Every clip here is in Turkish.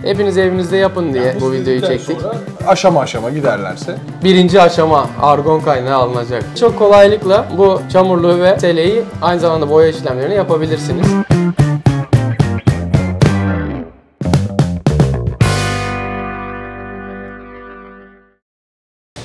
Hepiniz evinizde yapın diye bu videoyu çektik. Aşama aşama giderlerse. Birinci aşama argon kaynağı alınacak. Çok kolaylıkla bu çamurluğu ve seleyi aynı zamanda boya işlemlerini yapabilirsiniz.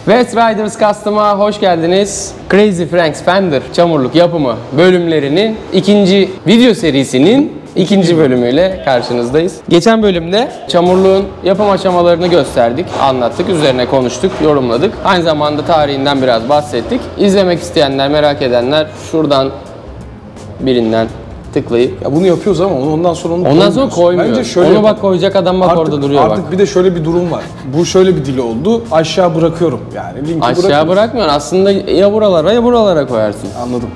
West Riders Custom'a hoş geldiniz. Crazy Frank's Fender çamurluk yapımı bölümlerinin ikinci video serisinin ikinci bölümüyle karşınızdayız. Geçen bölümde çamurluğun yapım aşamalarını gösterdik, anlattık, üzerine konuştuk, yorumladık. Aynı zamanda tarihinden biraz bahsettik. İzlemek isteyenler, merak edenler şuradan birinden tıklayıp Ya bunu yapıyoruz ama ondan sonra koymuyoruz. Bence şöyle onu bak koyacak adam bak orada duruyor artık bak. Bir de şöyle bir durum var. Bu şöyle bir dil oldu. Aşağı bırakıyorum. Yani linki aşağı bırakmıyorsun. Aslında ya buralara ya buralara koyarsın. Anladım.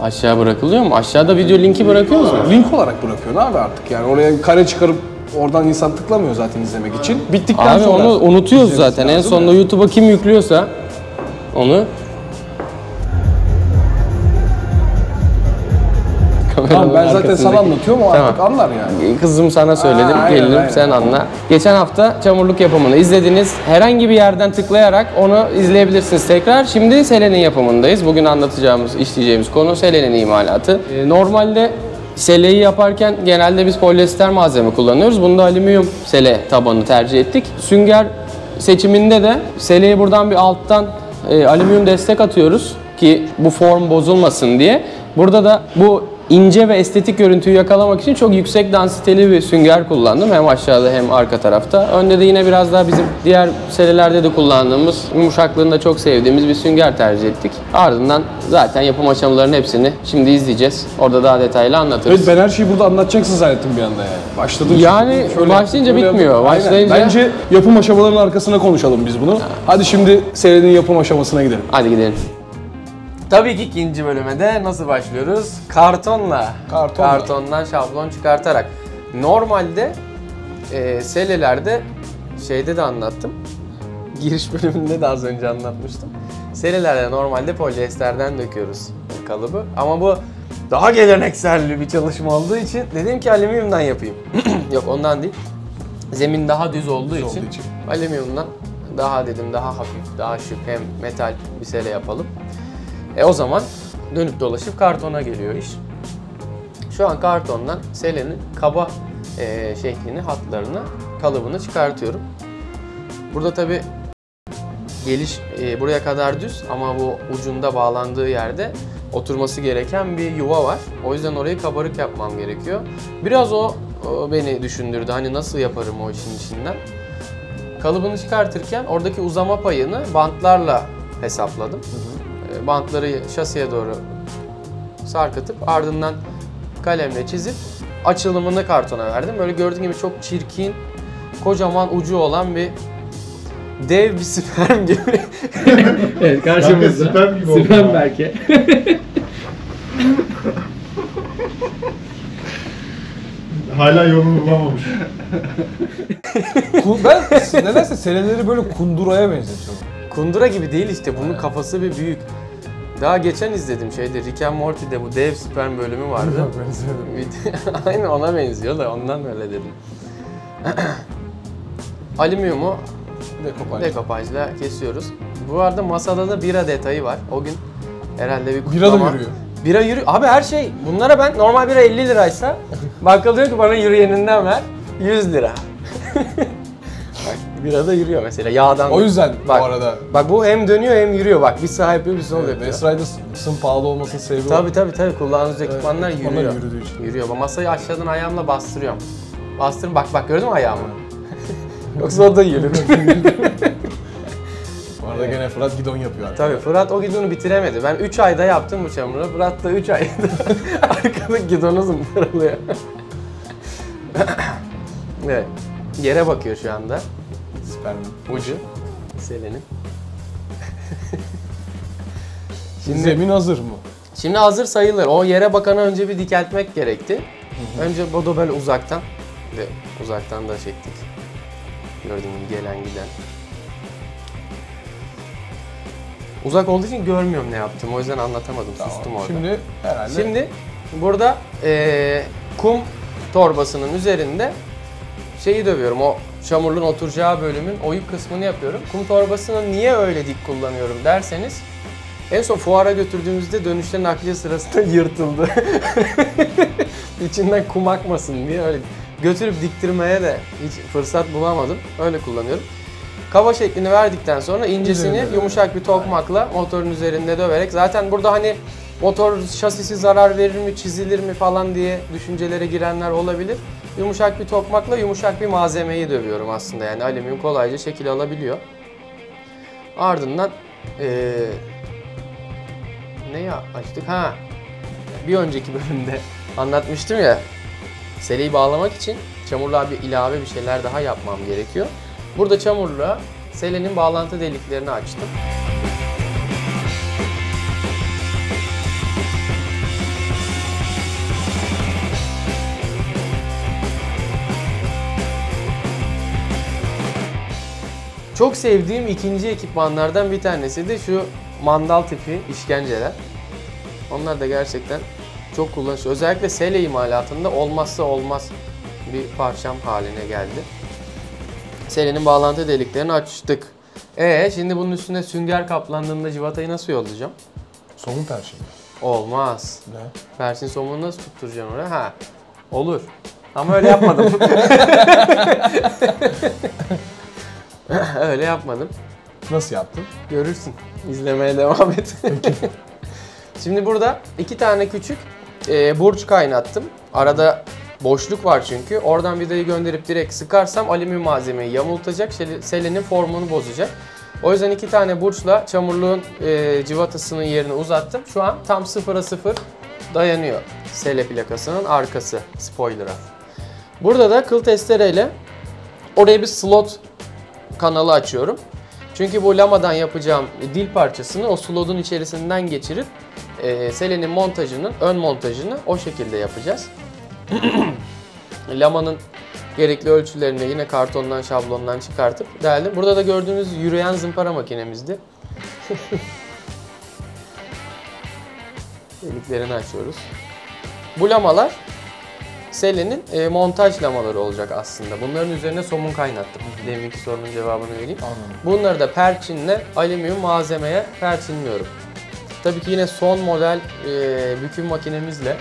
Aşağı bırakılıyor mu? Aşağıda video linki bırakıyoruz mu? Link olarak bırakıyorsun abi artık. Yani oraya kare çıkarıp oradan insan tıklamıyor zaten izlemek için. Bittikten abi sonra onu unutuyoruz zaten. En sonunda YouTube'a kim yüklüyorsa onu tamam, ben zaten sana anlatıyorum o artık anlar yani. Kızım sana söyledim, gelirim sen anla. Geçen hafta çamurluk yapımını izlediniz. Herhangi bir yerden tıklayarak onu izleyebilirsiniz tekrar. Şimdi selenin yapımındayız. Bugün anlatacağımız, işleyeceğimiz konu selenin imalatı. Normalde seleyi yaparken genelde biz polyester malzeme kullanıyoruz. Bunda alüminyum sele tabanı tercih ettik. Sünger seçiminde de seleyi buradan bir alttan alüminyum destek atıyoruz ki bu form bozulmasın diye. Burada da bu ince ve estetik görüntüyü yakalamak için çok yüksek densiteli bir sünger kullandım. Hem aşağıda hem arka tarafta. Önde de yine biraz daha bizim diğer serilerde de kullandığımız, yumuşaklığını da çok sevdiğimiz bir sünger tercih ettik. Ardından zaten yapım aşamalarının hepsini şimdi izleyeceğiz. Orada daha detaylı anlatırız. Evet, ben her şeyi burada anlatacaksın zannettim bir anda yani. Başladım. Yani başlayınca bitmiyor. Başlayınca... Bence yapım aşamalarının arkasına konuşalım biz bunu. Hadi şimdi serinin yapım aşamasına gidelim. Hadi gidelim. Tabii ki ikinci bölüme de nasıl başlıyoruz? Kartonla. Kartondan şablon çıkartarak. Normalde selelerde şeyde de anlattım. Giriş bölümünde de az önce anlatmıştım. Selelerde normalde polyesterden döküyoruz kalıbı. Ama bu daha geleneksel bir çalışma olduğu için dedim ki alüminyumdan yapayım. Yok ondan değil. Zemin daha düz olduğu için alüminyumdan daha hafif, daha şık hem metal bir sele yapalım. O zaman dönüp dolaşıp kartona geliyor iş. Şu an kartondan selenin kaba şeklini, hatlarını, kalıbını çıkartıyorum. Burada tabi geliş buraya kadar düz ama bu ucunda bağlandığı yerde oturması gereken bir yuva var. O yüzden orayı kabarık yapmam gerekiyor. Biraz o beni düşündürdü. Hani nasıl yaparım o işin içinden. Kalıbını çıkartırken oradaki uzama payını bantlarla hesapladım. Bantları şasiye doğru sarkıtıp ardından kalemle çizip açılımını kartona verdim. Böyle gördüğün gibi çok çirkin, kocaman ucu olan bir dev bir sperm gibi. Evet, karşımızda. Sperm gibi oldu. Sperm belki. Hala yolunu bulamamış. Ben nedense seleleri böyle kunduraya benzetiyorum. Kundura gibi değil işte, bunun kafası bir büyük. Daha geçen izledim şeyde, Rick and Morty'de bu dev sperm bölümü vardı. Aynen ona benziyor da ondan öyle dedim. Alüminyumu dekopajla kesiyoruz. Bu arada masada da bira detayı var. O gün herhalde bir kutlama. Bira da yürüyor. Bira yürüyor. Abi her şey. Bunlara ben normal bira 50 liraysa bakkal diyor ki bana yürüyeninden ver 100 lira. Bak bira da yürüyor mesela yağdan. O yüzden bak, bu arada. Bak bu hem dönüyor hem yürüyor. Bak bir sağ yapıyor bir sol yapıyor. West Riders'ın pahalı olmasının sebebi tabii kullandığınız ekipmanlar yürüyor. Yürüdüğü için. Yürüyor. Ben masayı aşağıdan ayağımla bastırıyorum. Bastırın bak gördün mü ayağımı? Yoksa o da yürür. Bu arada gene Fırat gidon yapıyor artık. Tabii Fırat o gidonu bitiremedi. Ben 3 ayda yaptım bu çamuru. Fırat da 3 ayda arkadaki gidonu zımparalıyor. Evet. Yere bakıyor şu anda. Spermin. Ucu. Selenin. Zemin hazır mı? Şimdi hazır sayılır. O yere bakana önce bir dikeltmek gerekti. Önce bodo böyle uzaktan ve uzaktan da çektik. Gördüğünüz gibi gelen giden. Uzak olduğu için görmüyorum ne yaptım. O yüzden anlatamadım. Tamam. Sustum orada. Şimdi herhalde. Şimdi burada kum torbasının üzerinde şeyi dövüyorum. O çamurluğun oturacağı bölümün oyuk kısmını yapıyorum. Kum torbasını niye öyle dik kullanıyorum derseniz en son fuara götürdüğümüzde dönüşte nakliye sırasında yırtıldı. İçinden kum akmasın diye öyle götürüp diktirmeye de hiç fırsat bulamadım. Öyle kullanıyorum. Kaba şeklini verdikten sonra incesini yumuşak bir tokmakla motorun üzerinde döverek, zaten burada hani motor şasisi zarar verir mi, çizilir mi falan diye düşüncelere girenler olabilir. Yumuşak bir tokmakla yumuşak bir malzemeyi dövüyorum aslında, yani alüminyum kolayca şekil alabiliyor. Ardından neyi açtık? Ha, bir önceki bölümde anlatmıştım ya, seleyi bağlamak için çamurluğa bir ilave bir şeyler daha yapmam gerekiyor. Burada çamurluğa selenin bağlantı deliklerini açtım. Çok sevdiğim ikinci ekipmanlardan bir tanesi de şu mandal tipi işkenceler. Onlar da gerçekten çok kullanışlı. Özellikle sele imalatında olmazsa olmaz bir parçam haline geldi. Selenin bağlantı deliklerini açtık. Şimdi bunun üstüne sünger kaplandığında civatayı nasıl yollayacağım? Somun perşembe. Olmaz. Ne? Persin somunu nasıl tutturacaksın oraya? Ha, olur. Ama öyle yapmadım. Öyle yapmadım. Nasıl yaptın? Görürsün. İzlemeye devam et. Şimdi burada 2 tane küçük burç kaynattım. Arada boşluk var çünkü. Oradan vidayı gönderip direkt sıkarsam alüminyum malzemeyi yamultacak, selenin formunu bozacak. O yüzden 2 tane burçla çamurluğun civatasının yerini uzattım. Şu an tam 0'a 0 dayanıyor sele plakasının arkası, spoiler'a. Burada da kıl testereyle oraya bir slot kanalı açıyorum. Çünkü bu lamadan yapacağım dil parçasını o slotun içerisinden geçirip selenin montajının, ön montajını o şekilde yapacağız. Lamanın gerekli ölçülerini yine kartondan, şablondan çıkartıp deldim. Burada da gördüğünüz yürüyen zımpara makinemizdi. Deliklerini açıyoruz. Bu lamalar selenin montaj lamaları olacak aslında. Bunların üzerine somun kaynattım. Deminki sorunun cevabını vereyim. Anladım. Bunları da perçinle alüminyum malzemeye perçinliyorum. Tabii ki yine son model büküm makinemizle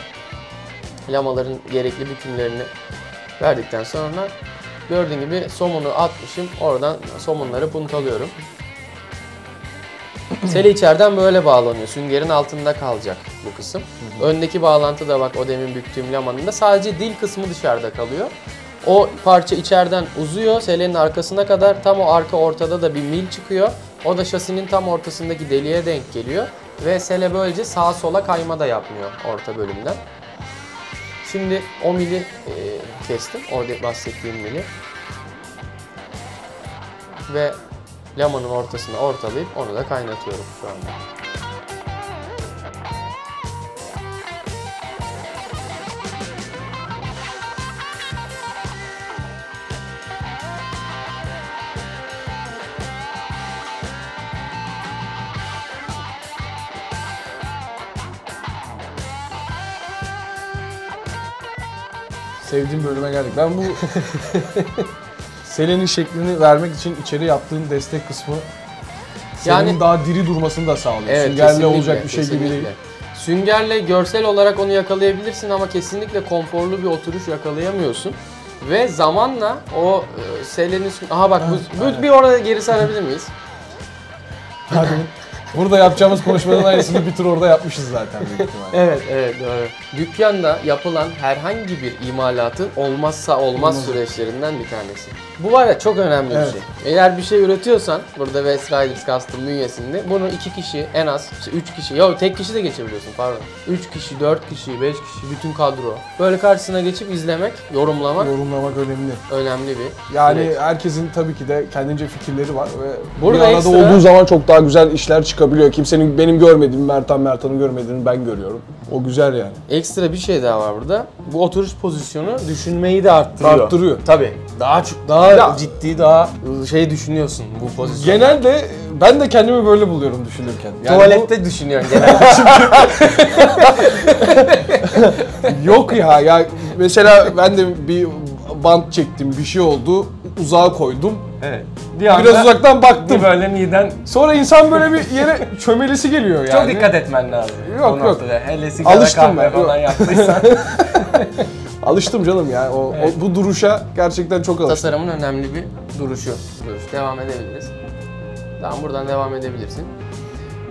lamaların gerekli bükümlerini verdikten sonra gördüğün gibi somunu atmışım. Oradan somunları puntalıyorum. Sele içeriden böyle bağlanıyor. Süngerin altında kalacak bu kısım. Öndeki bağlantı da bak o demin büktüğüm lamanın da sadece dil kısmı dışarıda kalıyor. O parça içeriden uzuyor selenin arkasına kadar. Tam o arka ortada da bir mil çıkıyor. O da şasinin tam ortasındaki deliğe denk geliyor. Ve sele böylece sağa sola kayma da yapmıyor orta bölümden. Şimdi o mili kestim. Orada bahsettiğim mili. Ve lamanın ortasına ortalayıp onu da kaynatıyorum şu anda. Sevdiğim bölüme geldik. Ben bu selenin şeklini vermek için içeri yaptığın destek kısmı selenin Yani- daha diri durmasını da sağlıyor. Evet, Süngerle kesinlikle, olacak bir şey gibi kesinlikle. değil. Süngerle görsel olarak onu yakalayabilirsin ama kesinlikle konforlu bir oturuş yakalayamıyorsun. Ve zamanla o selenin... Aha bak bu bir orada geri sarabilir miyiz? Hadi. Burada yapacağımız konuşmanın aynısını bir tur orada yapmışız zaten büyük ihtimalle. Evet doğru. Dükkanda yapılan herhangi bir imalatın olmazsa olmaz süreçlerinden bir tanesi. Bu var ya çok önemli Evet. bir şey. Eğer bir şey üretiyorsan burada West Riders Custom bünyesinde bunu 2 kişi en az 3 kişi ya tek kişi de geçebiliyorsun pardon. 3 kişi, 4 kişi, 5 kişi bütün kadro. Böyle karşısına geçip izlemek, yorumlamak Yorumlamak önemli. önemli bir Yani süreç. herkesin tabii ki de kendince fikirleri var ve Burada bir arada ekstra- olduğu zaman çok daha güzel işler çıkabiliyor. Kimsenin benim görmediğim, Mertan'ın görmediğini ben görüyorum. O güzel yani. Ekstra bir şey daha var burada. Bu oturuş pozisyonu düşünmeyi de arttırıyor. Arttırıyor. Tabii. Daha Ya- ciddi, daha şey düşünüyorsun bu pozisyonda. Genelde ben de kendimi böyle buluyorum düşünürken. Yani Tuvalette düşünüyorsun genelde. Yok ya mesela ben de bir bant çektim, bir şey oldu, uzağa koydum. Evet. Biraz uzaktan baktım. Böyle miden... Sonra insan böyle bir yere çömelisi geliyor yani. Çok dikkat etmen lazım. Yok yok. Hele sigara Alıştım kahve ben. falan yaptıysan. Alıştım canım ya. Bu duruşa gerçekten çok alıştım. Tasarımın önemli bir duruşu. Devam edebiliriz. Tamam, buradan devam edebilirsin.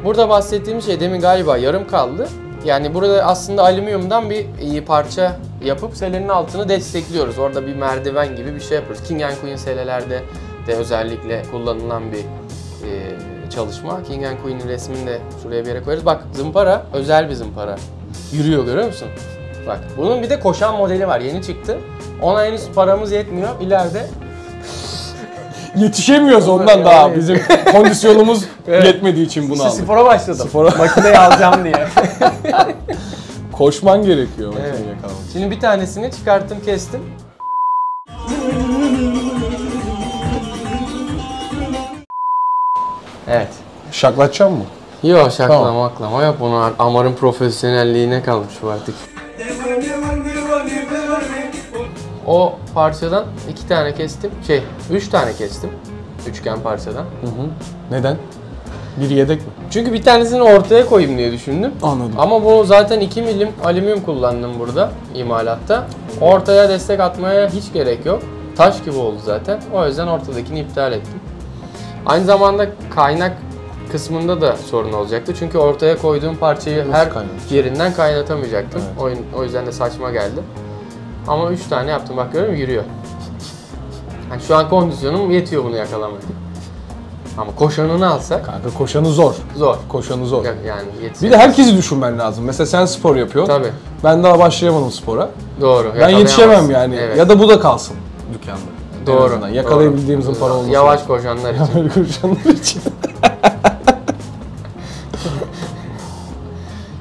Burada bahsettiğim şey demin galiba yarım kaldı. Yani burada aslında alüminyumdan bir parça yapıp selenin altını destekliyoruz. Orada bir merdiven gibi bir şey yapıyoruz. King & Queen selelerde de özellikle kullanılan bir çalışma. King & Queen'in resmini de şuraya bir yere koyarız. Bak, zımpara özel bir zımpara. Yürüyor, görüyor musun? Bak, bunun bir de koşan modeli var, yeni çıktı. Ona henüz paramız yetmiyor. İleride Yetişemiyoruz ondan daha. Bizim kondisyonumuz yetmediği için bunu aldık. spora başladım. Spora. Makineyi alacağım diye. Koşman gerekiyor makineyi Evet. yakalamak. Şimdi bir tanesini çıkarttım, kestim. Evet. Şaklatacak mı? Yok, şaklama yok. Bunu Amar'ın profesyonelliğine kalmış bu artık. O parçadan 2 tane kestim. 3 tane kestim. Üçgen parçadan. Neden? Bir yedek mi? Çünkü bir tanesini ortaya koyayım diye düşündüm. Anladım. Ama bu zaten 2 milim alüminyum kullandım burada imalatta. Ortaya destek atmaya hiç gerek yok. Taş gibi oldu zaten. O yüzden ortadakini iptal ettim. Aynı zamanda kaynak kısmında da sorun olacaktı. Çünkü ortaya koyduğum parçayı Nasıl her kaynatacak? yerinden kaynatamayacaktım. Evet. O yüzden de saçma geldi. Ama 3 tane yaptım. Bak, görüyor musun? Yürüyor. Yani şu an kondisyonum yetiyor bunu yakalamaya. Ama koşanını alsak Kanka koşanı zor. zor. Koşanı zor. Yani yetişir. Bir de herkesi düşünmen lazım. Mesela sen spor yapıyorsun. Tabii. Ben daha başlayamadım spora. Doğru. Ben yetişemem yakalayamazsın. yani. Evet. Ya da bu da kalsın dükkanda. En Doğru. azından. Yakalayabildiğimizin doğru. para olması. Yavaş koşanlar için. Yavaş koşanlar için.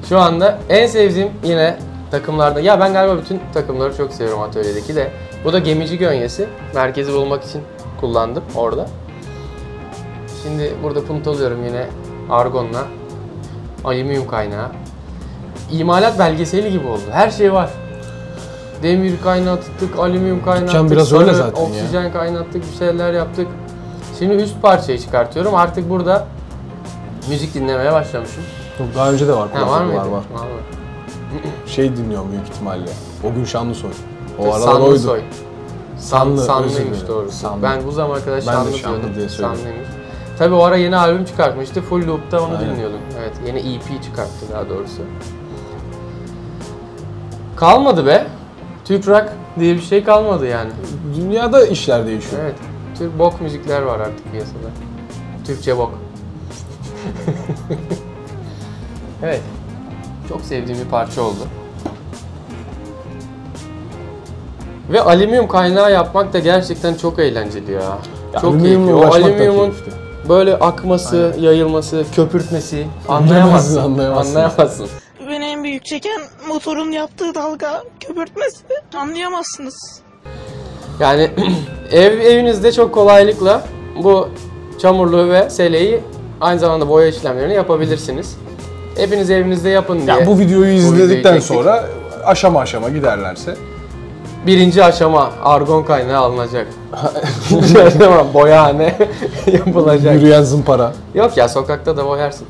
Şu anda en sevdiğim yine takımlarda, ya ben galiba bütün takımları çok seviyorum atölyedeki de. Bu da gemici gönyesi. Merkezi bulmak için kullandım orada. Şimdi burada puntoluyorum yine argonla. Alüminyum kaynağı. İmalat belgeseli gibi oldu. Her şey var. Demir kaynattık, alüminyum kaynattık, Dükkan biraz öyle zaten ya. oksijen kaynattık, bir şeyler yaptık. Şimdi üst parçayı çıkartıyorum. Artık burada müzik dinlemeye başlamışım. Yok, daha önce de var. Ha, var mıydı? Var. Şey dinliyorum büyük ihtimalle. O gün Şanlısoy. O aralar Sanlısoy. oydu. Sanlı, özür Sanlıymış dilerim. doğrusu. Sanlı. Ben bu zamana kadar Ben de Şanlı Şanlı diyordum. diye söyledim. Sanlıymış. Tabii o ara yeni albüm çıkartmıştı. Full loop'ta onu Aynen. dinliyordum. Evet, yeni EP çıkarttı daha doğrusu. Kalmadı be. Türk rock diye bir şey kalmadı yani. Dünyada işler değişiyor. Evet. Türk bok müzikler var artık piyasada. Türkçe bok. Evet. Çok sevdiğim bir parça oldu. Ve alüminyum kaynağı yapmak da gerçekten çok eğlenceli ya. Çok alüminyumla keyifli. O uğraşmak da alüminyumun keyifli. böyle akması, yayılması, köpürtmesi anlayamazsın. Anlayamazsın. Beni en büyük çeken motorun yaptığı dalga köpürtmesi. Anlayamazsınız. Yani evinizde çok kolaylıkla bu çamurluğu ve seleyi aynı zamanda boya işlemlerini yapabilirsiniz. Hepiniz evinizde yapın diye. Ya bu videoyu izledikten çektik. sonra aşama aşama giderlerse. Birinci aşama argon kaynağı alınacak. İkinci aşama boyahane yapılacak. Yürüyen zımpara. Yok ya, sokakta da boyarsın.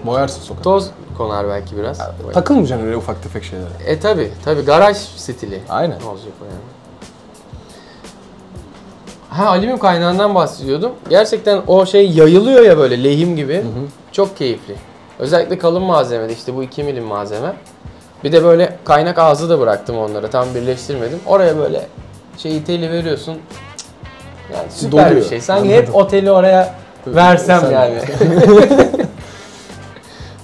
Boyarsın sokakta. Toz konar belki biraz. Takılmayacaksın öyle ufak tefek şeylere. Tabi garaj stili. Aynen. Olacak o yani. Ha, alüminyum kaynağından bahsediyordum. Gerçekten o şey yayılıyor ya böyle lehim gibi. Çok keyifli. Özellikle kalın malzemede, işte bu 2 milim malzeme. Bir de böyle kaynak ağzı da bıraktım onları, tam birleştirmedim. Oraya böyle teli veriyorsun. Yani süper Doluyor. bir şey. Sanki Anladım. hep oteli oraya versem Sen- yani.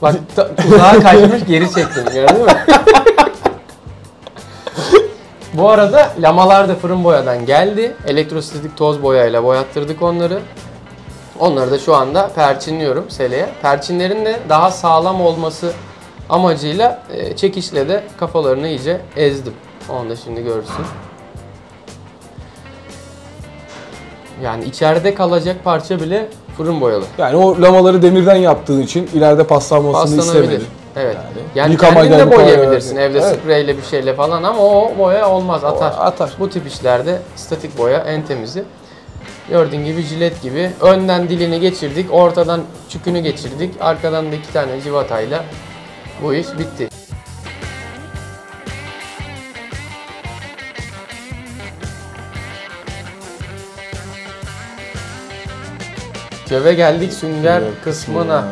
Bak kulağa kaçmış, geri çektim, gördün mü? Bu arada lamalar da fırın boyadan geldi. Elektrostatik toz boyayla boyattırdık onları. Onları da şu anda perçinliyorum seleye. Perçinlerin de daha sağlam olması amacıyla çekişle de kafalarını iyice ezdim. Onu da şimdi görürsün. Yani içeride kalacak parça bile fırın boyalı. Yani o lamaları demirden yaptığın için ileride paslanmasını Paslanabilir. istemedin. Evet. Yani Yıkamayla kendin de kolay boyayabilirsin yani. evde Evet. spreyle bir şeyle falan ama o boya olmaz, atar. Atar. Bu tip işlerde statik boya en temizi. Gördüğün gibi jilet gibi. Önden dilini geçirdik, ortadan çükünü geçirdik, arkadan da 2 tane civatayla bu iş bitti. Ve geldik sünger kısmına.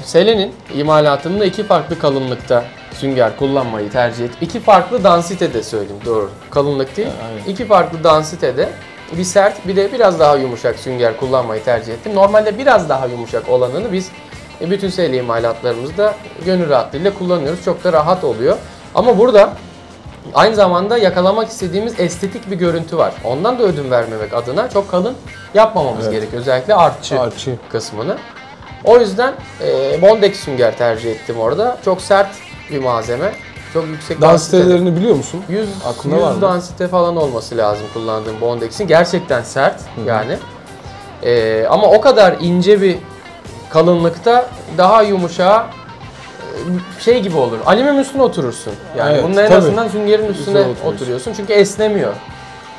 Selenin imalatında 2 farklı kalınlıkta sünger kullanmayı tercih et. 2 farklı dansitede söyleyeyim, doğru. Kalınlık değil. Aynen. 2 farklı dansitede bir sert bir de biraz daha yumuşak sünger kullanmayı tercih ettim. Normalde biraz daha yumuşak olanını biz bütün sele imalatlarımızda gönül rahatlığıyla kullanıyoruz. Çok da rahat oluyor. Ama burada aynı zamanda yakalamak istediğimiz estetik bir görüntü var. Ondan da ödün vermemek adına çok kalın yapmamamız gerekiyor. Özellikle artçı kısmını. O yüzden Bondex sünger tercih ettim orada. Çok sert bir malzeme. Çok yüksek dansitelerini biliyor musun? 100 Aklında var mı? dansite falan olması lazım kullandığım Bondex'in. Gerçekten sert yani. Ama o kadar ince bir kalınlıkta daha yumuşağı şey gibi olur. Alüminyum üstüne oturursun. Yani Evet, bunun en tabii. azından süngerin üstüne oturuyorsun. Çünkü esnemiyor.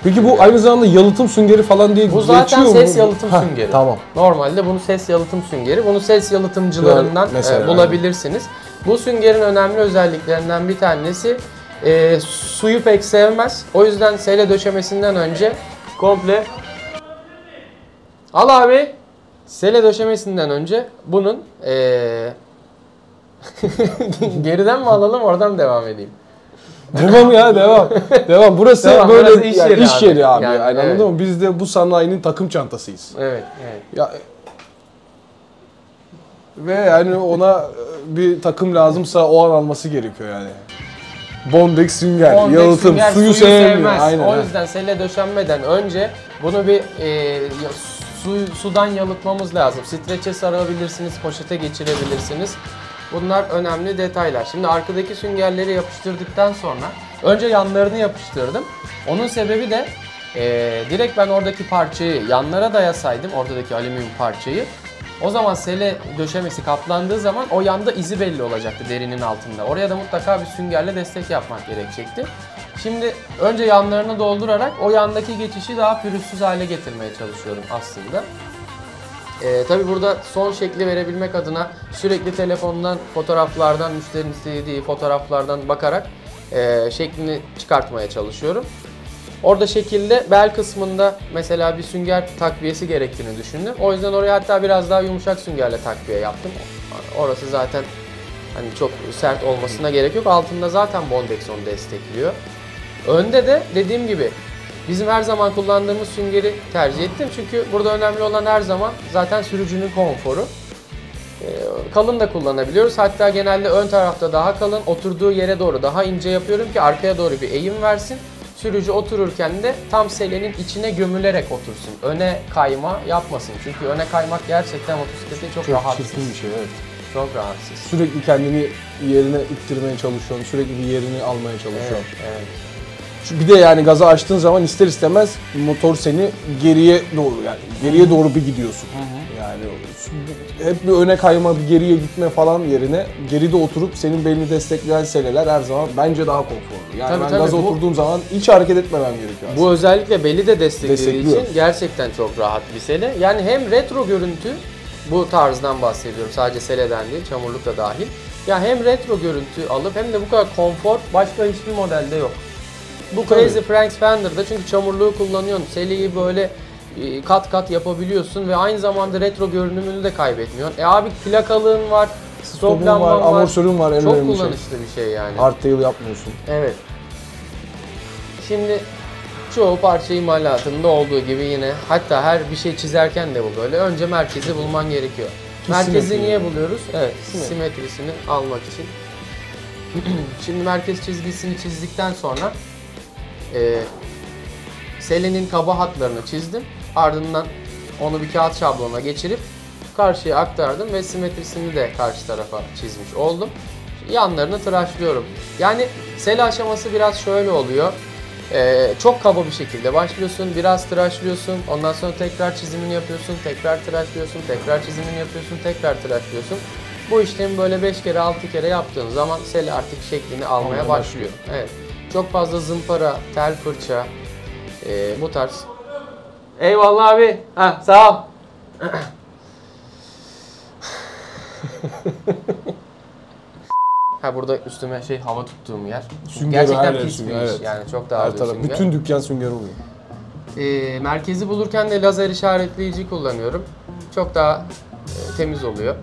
Peki bu aynı zamanda yalıtım süngeri falan diye Bu zaten geçiyor mu? ses yalıtım süngeri. Tamam. Normalde bunu ses yalıtım süngeri. Bunu ses yalıtımcılarından Mesela, bulabilirsiniz. Bu süngerin önemli özelliklerinden bir tanesi suyu pek sevmez. O yüzden sele döşemesinden önce komple al abi. Sele döşemesinden önce bunun geriden mi alalım, oradan devam edeyim? Devam ya, devam. Devam. Burası Devam, böyle burası iş yeri iş yeri abi. Yani, Yani, evet. anladın mı? Biz de bu sanayinin takım çantasıyız. Evet, evet. Ya ve yani ona bir takım lazımsa o an alması gerekiyor yani. Bondex sünger, Bondex yalıtım, sünger suyu sevmiyor. sevmez. Aynen. O yüzden sele döşenmeden önce bunu bir sudan yalıtmamız lazım. Streçe sarabilirsiniz, poşete geçirebilirsiniz. Bunlar önemli detaylar. Şimdi arkadaki süngerleri yapıştırdıktan sonra önce yanlarını yapıştırdım. Onun sebebi de direkt ben oradaki parçayı yanlara dayasaydım, oradaki alüminyum parçayı, o zaman sele döşemesi kaplandığı zaman o yanda izi belli olacaktı derinin altında. Oraya da mutlaka bir süngerle destek yapmak gerekecekti. Şimdi önce yanlarını doldurarak o yandaki geçişi daha pürüzsüz hale getirmeye çalışıyorum aslında. Tabi burada son şekli verebilmek adına sürekli telefondan, fotoğraflardan, müşterinin istediği fotoğraflardan bakarak şeklini çıkartmaya çalışıyorum. Orada şekilde bel kısmında mesela bir sünger takviyesi gerektiğini düşündüm. O yüzden oraya hatta biraz daha yumuşak süngerle takviye yaptım. Orası zaten hani çok sert olmasına gerek yok. Altında zaten Bondex onu destekliyor. Önde de dediğim gibi bizim her zaman kullandığımız süngeri tercih ettim. Çünkü burada önemli olan her zaman zaten sürücünün konforu. Kalın da kullanabiliyoruz. Hatta genelde ön tarafta daha kalın, oturduğu yere doğru daha ince yapıyorum ki arkaya doğru bir eğim versin. Sürücü otururken de tam selenin içine gömülerek otursun. Öne kayma yapmasın. Çünkü öne kaymak gerçekten motosiklete çok rahatsız. Çirkin bir şey, evet. Çok rahatsız. Sürekli kendini yerine ittirmeye çalışıyorsun, sürekli bir yerini almaya çalışıyorsun. Evet, evet. Bir de yani gazı açtığın zaman ister istemez motor seni geriye doğru, yani geriye doğru bir gidiyorsun. Yani hep bir öne kayma, bir geriye gitme falan yerine geride oturup senin belini destekleyen seleler her zaman bence daha konforlu. Yani Tabii, ben tabii, gaza oturduğum zaman hiç hareket etmemem gerekiyor aslında. Bu özellikle beli de desteklediği Destekliyor. için gerçekten çok rahat bir sele. Yani hem retro görüntü, bu tarzdan bahsediyorum sadece seleden değil, çamurluk da dahil. Ya hem retro görüntü alıp hem de bu kadar konfor başka hiçbir modelde yok. Bu Crazy Franks Fender'da çünkü çamurluğu kullanıyorsun. Seleyi böyle kat kat yapabiliyorsun ve aynı zamanda retro görünümünü de kaybetmiyorsun. Abi plakalığın var, stop lamban var, amortisörün var, en çok önemli kullanışlı bir şey yani. Hardtail yapmıyorsun. Evet. Şimdi çoğu parça imalatında olduğu gibi yine, hatta her bir şey çizerken de bu böyle. Önce merkezi bulman gerekiyor. Merkezi niye buluyoruz? Evet, simetrisini almak için. Şimdi merkez çizgisini çizdikten sonra selenin kaba hatlarını çizdim. Ardından onu bir kağıt şablonuna geçirip karşıya aktardım ve simetrisini de karşı tarafa çizmiş oldum. Yanlarını tıraşlıyorum. Yani sele aşaması biraz şöyle oluyor. Çok kaba bir şekilde başlıyorsun, biraz tıraşlıyorsun, ondan sonra tekrar çizimini yapıyorsun, tekrar tıraşlıyorsun, tekrar çizimini yapıyorsun, tekrar tıraşlıyorsun. Bu işlemi böyle 5 kere 6 kere yaptığın zaman sele artık şeklini almaya başlıyor. Evet. Çok fazla zımpara, tel fırça, bu tarz. Eyvallah abi. Ha, sağ ol. Ha, burada üstüme hava tuttuğum yer. Gerçekten pis bir iş. Yani çok daha ağır bir sünger. Bütün dükkan sünger oluyor. Merkezi bulurken de lazer işaretleyici kullanıyorum. Çok daha temiz oluyor.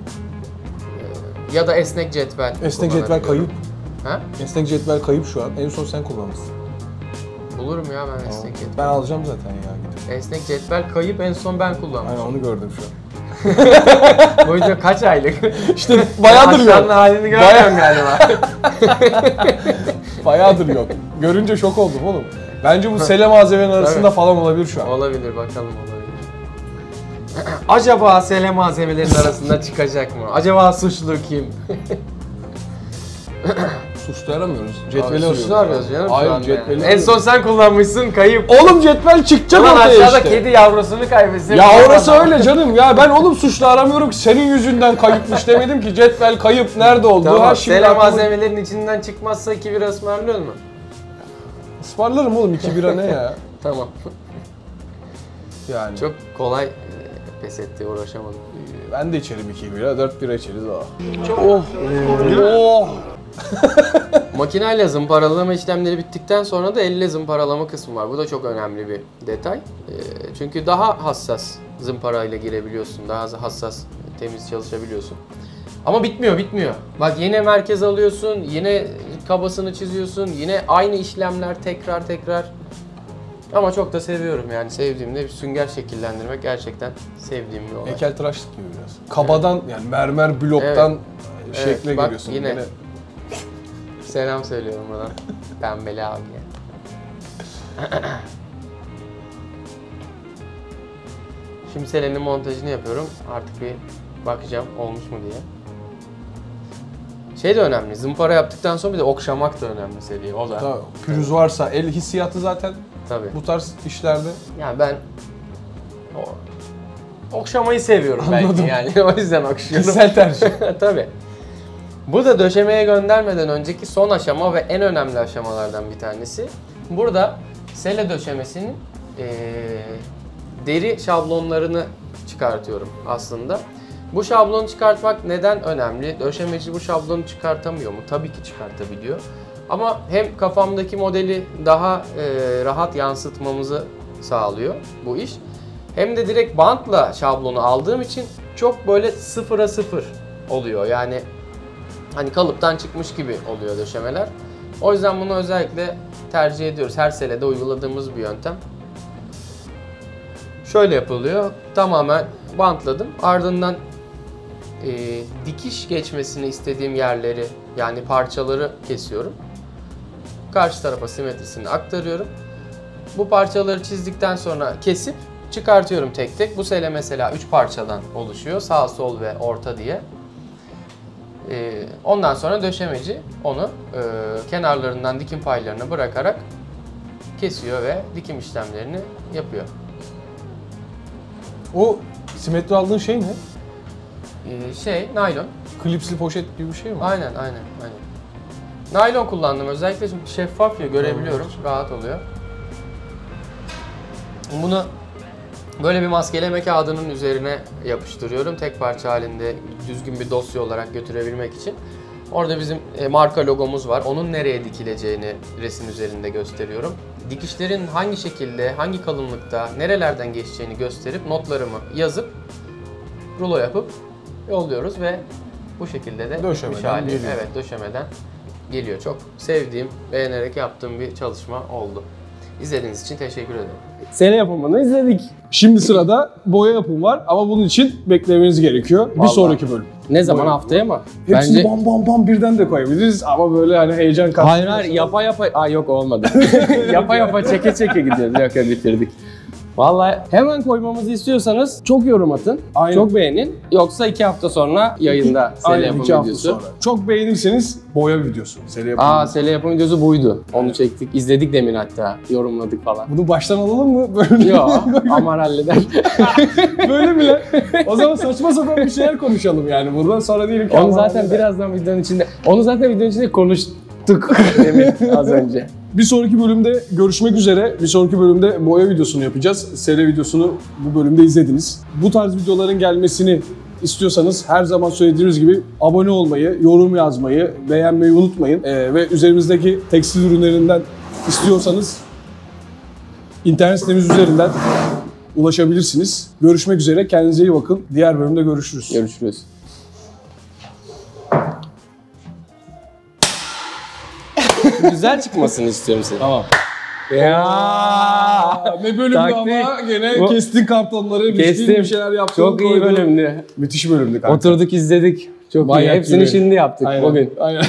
Ya da esnek cetvel. Esnek cetvel kayıp. Ha? Esnek cetvel kayıp şu an. En son sen kullanmışsın. Bulurum ya ben esnek cetvel. Ben alacağım zaten ya. Esnek cetvel kayıp, en son ben kullanmışım. Aynen, onu gördüm şu an. Bu video kaç aylık? İşte bayağıdır yok. Aşağının halini görmüyorum galiba. Bayağıdır yok. Görünce şok oldum oğlum. Bence bu sele malzemenin arasında falan olabilir şu an. Olabilir, bakalım olabilir. Acaba sele malzemelerin arasında çıkacak mı? Acaba suçlu kim? Suçlu aramıyoruz. Cetveli Suçlu arıyoruz canım. Hayır, cetveli En son sen kullanmışsın, kayıp. Oğlum cetvel çıkacak Ulan ortaya aşağıda işte. kedi yavrusunu kaybetsin. Ya orası öyle canım ya, ben oğlum suçlu aramıyorum ki, senin yüzünden kayıpmış demedim ki, cetvel kayıp nerede oldu? Tamam, Şimdi sele malzemelerin içinden çıkmazsa 2 bira ısmarlıyor mu? Ismarlarım oğlum, 2 bira ne ya? Tamam. Yani. Çok kolay pes etti, uğraşamadım. Ben de içerim 2 bira, 4 bira içeriz o. Oh. Makineyle zımparalama işlemleri bittikten sonra da elle zımparalama kısmı var. Bu da çok önemli bir detay. Çünkü daha hassas zımparayla girebiliyorsun. Daha hassas, temiz çalışabiliyorsun. Ama bitmiyor. Bak, yine merkez alıyorsun, yine kabasını çiziyorsun, yine aynı işlemler tekrar. Ama çok da seviyorum yani. Sevdiğimde bir sünger şekillendirmek gerçekten sevdiğim bir olay. Heykeltıraşlık gibi biraz. Kabadan yani mermer bloktan şekle bak, giriyorsun. Yine selam söylüyorum buradan. Pembeli abiye. Şimdi selenin montajını yapıyorum. Artık bir bakacağım olmuş mu diye. Şey de önemli. Zımpara yaptıktan sonra bir de okşamak da önemli seriyi. O da. Tabii, pürüz varsa, el hissiyatı zaten Tabii. bu tarz işlerde. Yani ben okşamayı seviyorum belki yani. O yüzden okşuyorum. Kişisel tercih. Tabii. Bu da döşemeye göndermeden önceki son aşama ve en önemli aşamalardan bir tanesi. Burada sele döşemesinin deri şablonlarını çıkartıyorum aslında. Bu şablonu çıkartmak neden önemli? Döşemeci bu şablonu çıkartamıyor mu? Tabii ki çıkartabiliyor. Ama hem kafamdaki modeli daha rahat yansıtmamızı sağlıyor bu iş. Hem de direkt bantla şablonu aldığım için çok böyle 0'a 0 oluyor. Yani hani kalıptan çıkmış gibi oluyor döşemeler. O yüzden bunu özellikle tercih ediyoruz. Her selede uyguladığımız bir yöntem. Şöyle yapılıyor. Tamamen bantladım. Ardından dikiş geçmesini istediğim yerleri, yani parçaları kesiyorum. Karşı tarafa simetrisini aktarıyorum. Bu parçaları çizdikten sonra kesip çıkartıyorum tek tek. Bu sele mesela 3 parçadan oluşuyor. Sağ, sol ve orta diye. Ondan sonra döşemeci onu kenarlarından dikim paylarını bırakarak kesiyor ve dikim işlemlerini yapıyor. O simetri aldığın şey ne? Naylon. Klipsli poşet gibi bir şey mi? Aynen. Naylon kullandım özellikle çünkü şeffaf ya, görebiliyorum. Rahat oluyor. Bunu böyle bir maskeleme kağıdının üzerine yapıştırıyorum. Tek parça halinde düzgün bir dosya olarak götürebilmek için. Orada bizim marka logomuz var. Onun nereye dikileceğini resim üzerinde gösteriyorum. Dikişlerin hangi şekilde, hangi kalınlıkta, nerelerden geçeceğini gösterip notlarımı yazıp rulo yapıp yolluyoruz ve bu şekilde de döşemeden geliyor. Evet, döşemeden geliyor. Çok sevdiğim, beğenerek yaptığım bir çalışma oldu. İzlediğiniz için teşekkür ederim. Sene yapımını izledik. Şimdi sırada boya yapımı var ama bunun için beklemeniz gerekiyor. Bir sonraki bölüm. Ne zaman, Boya. haftaya mı? Hepsini bam birden de koyabiliriz ama böyle hani heyecan katlı. Hayır yapa. Yok olmadı. Yapa çeke gidiyoruz. Yok bitirdik. Vallahi hemen koymamızı istiyorsanız çok yorum atın, Aynen. çok beğenin. Yoksa 2 hafta sonra yayında sele Aynen, yapım 2 hafta videosu. sonra. Çok beğenirseniz boya videosu. Sele yapım videosu. Sele yapım videosu buydu. Onu çektik, izledik demin hatta, yorumladık falan. Bunu baştan alalım mı? Böyle Yok, Amar halleder. Böyle mi lan? O zaman saçma sapan bir şeyler konuşalım yani. Buradan sonra diyelim ki... Onu zaten birazdan videonun içinde konuştuk demin az önce. Bir sonraki bölümde görüşmek üzere. Bir sonraki bölümde boya videosunu yapacağız. Sele videosunu bu bölümde izlediniz. Bu tarz videoların gelmesini istiyorsanız her zaman söylediğimiz gibi abone olmayı, yorum yazmayı, beğenmeyi unutmayın. Ve üzerimizdeki tekstil ürünlerinden istiyorsanız internet sitemiz üzerinden ulaşabilirsiniz. Görüşmek üzere. Kendinize iyi bakın. Diğer bölümde görüşürüz. Görüşürüz. Güzel çıkmasını istiyorum senin. Tamam. Ya Ne bölümdü Taktik. ama gene Bu- kestin kartonları, Kestim. bir şeyler yaptın. Çok iyi koydun. bölümdü. Müthiş bölümdü kanka. Oturduk izledik. Çok iyi. Manyak Hepsini gibi. şimdi yaptık Aynen. bugün. Aynen.